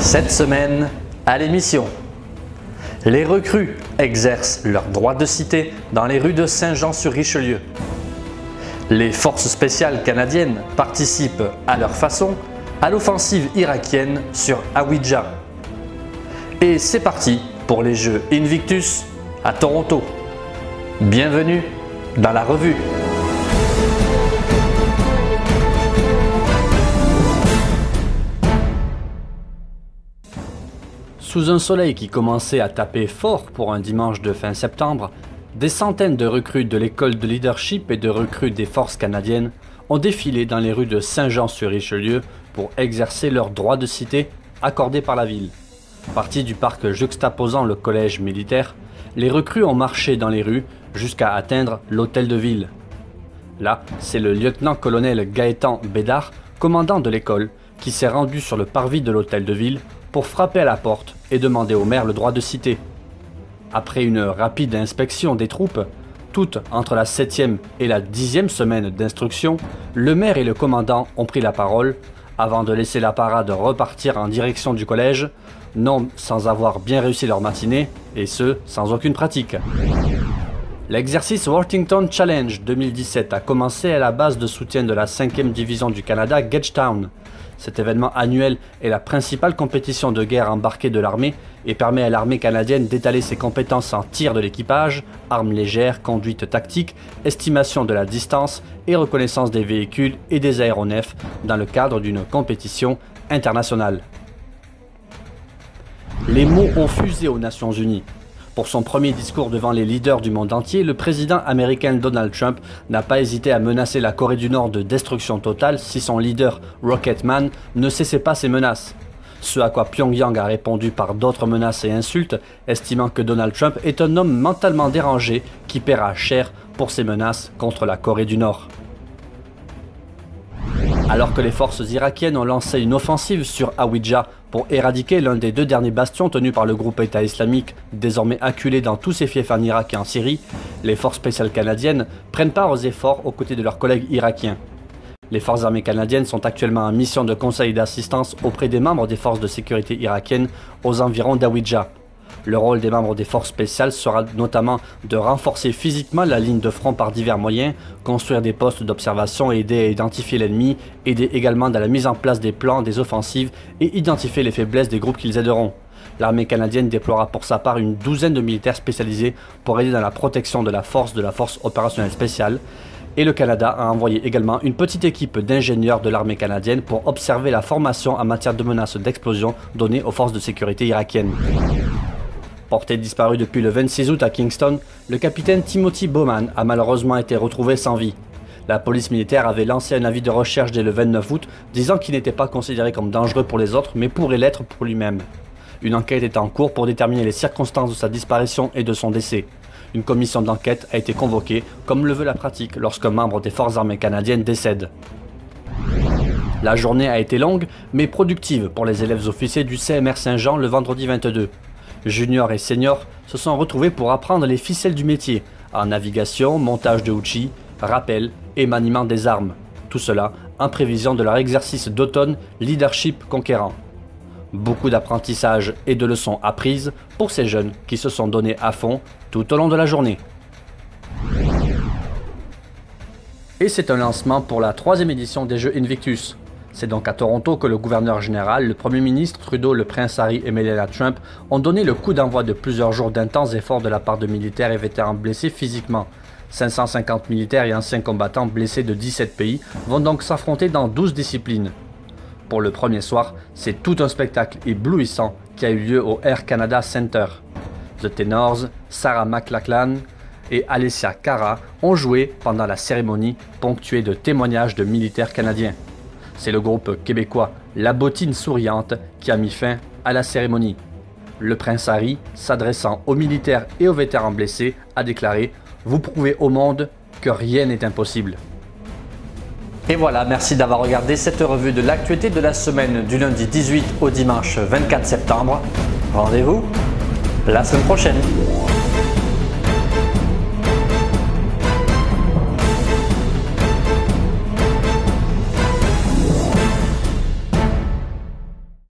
Cette semaine, à l'émission, les recrues exercent leur droit de cité dans les rues de Saint-Jean-sur-Richelieu. Les forces spéciales canadiennes participent à leur façon à l'offensive irakienne sur Hawija. Et c'est parti pour les Jeux Invictus à Toronto. Bienvenue dans la revue. Sous un soleil qui commençait à taper fort pour un dimanche de fin septembre, des centaines de recrues de l'école de leadership et de recrues des forces canadiennes ont défilé dans les rues de Saint-Jean-sur-Richelieu pour exercer leur droit de cité accordé par la ville. Partis du parc juxtaposant le collège militaire, les recrues ont marché dans les rues jusqu'à atteindre l'hôtel de ville. Là, c'est le lieutenant-colonel Gaétan Bédard, commandant de l'école, qui s'est rendu sur le parvis de l'hôtel de ville pour frapper à la porte et demander au maire le droit de cité. Après une rapide inspection des troupes, toutes entre la 7e et la 10e semaine d'instruction, le maire et le commandant ont pris la parole avant de laisser la parade repartir en direction du collège, non sans avoir bien réussi leur matinée, et ce, sans aucune pratique. L'exercice Worthington Challenge 2017 a commencé à la base de soutien de la 5e division du Canada, Gagetown. Cet événement annuel est la principale compétition de guerre embarquée de l'armée et permet à l'armée canadienne d'étaler ses compétences en tir de l'équipage, armes légères, conduite tactique, estimation de la distance et reconnaissance des véhicules et des aéronefs dans le cadre d'une compétition internationale. Les mots ont fusé aux Nations Unies. Pour son premier discours devant les leaders du monde entier, le président américain Donald Trump n'a pas hésité à menacer la Corée du Nord de destruction totale si son leader Rocketman ne cessait pas ses menaces. Ce à quoi Pyongyang a répondu par d'autres menaces et insultes, estimant que Donald Trump est un homme mentalement dérangé qui paiera cher pour ses menaces contre la Corée du Nord. Alors que les forces irakiennes ont lancé une offensive sur Hawija pour éradiquer l'un des deux derniers bastions tenus par le groupe État islamique, désormais acculé dans tous ses fiefs en Irak et en Syrie, les forces spéciales canadiennes prennent part aux efforts aux côtés de leurs collègues irakiens. Les forces armées canadiennes sont actuellement en mission de conseil et d'assistance auprès des membres des forces de sécurité irakiennes aux environs d'Hawija. Le rôle des membres des forces spéciales sera notamment de renforcer physiquement la ligne de front par divers moyens, construire des postes d'observation et aider à identifier l'ennemi, aider également dans la mise en place des plans, des offensives et identifier les faiblesses des groupes qu'ils aideront. L'armée canadienne déploiera pour sa part une douzaine de militaires spécialisés pour aider dans la protection de la force opérationnelle spéciale. Et le Canada a envoyé également une petite équipe d'ingénieurs de l'armée canadienne pour observer la formation en matière de menaces d'explosion donnée aux forces de sécurité irakiennes. Porté disparu depuis le 26 août à Kingston, le capitaine Timothy Bowman a malheureusement été retrouvé sans vie. La police militaire avait lancé un avis de recherche dès le 29 août, disant qu'il n'était pas considéré comme dangereux pour les autres, mais pourrait l'être pour lui-même. Une enquête est en cours pour déterminer les circonstances de sa disparition et de son décès. Une commission d'enquête a été convoquée, comme le veut la pratique lorsqu'un membre des forces armées canadiennes décède. La journée a été longue, mais productive pour les élèves officiers du CMR Saint-Jean le vendredi 22. Juniors et seniors se sont retrouvés pour apprendre les ficelles du métier, en navigation, montage de outils, rappel et maniement des armes. Tout cela en prévision de leur exercice d'automne Leadership Conquérant. Beaucoup d'apprentissage et de leçons apprises pour ces jeunes qui se sont donnés à fond tout au long de la journée. Et c'est un lancement pour la 3e édition des Jeux Invictus. C'est donc à Toronto que le gouverneur général, le premier ministre Trudeau, le prince Harry et Melania Trump ont donné le coup d'envoi de plusieurs jours d'intenses efforts de la part de militaires et vétérans blessés physiquement. 550 militaires et anciens combattants blessés de 17 pays vont donc s'affronter dans 12 disciplines. Pour le premier soir, c'est tout un spectacle éblouissant qui a eu lieu au Air Canada Centre. The Tenors, Sarah McLachlan et Alessia Cara ont joué pendant la cérémonie ponctuée de témoignages de militaires canadiens. C'est le groupe québécois La Bottine Souriante qui a mis fin à la cérémonie. Le prince Harry, s'adressant aux militaires et aux vétérans blessés, a déclaré « Vous prouvez au monde que rien n'est impossible ». Et voilà, merci d'avoir regardé cette revue de l'actualité de la semaine du lundi 18 au dimanche 24 septembre. Rendez-vous la semaine prochaine.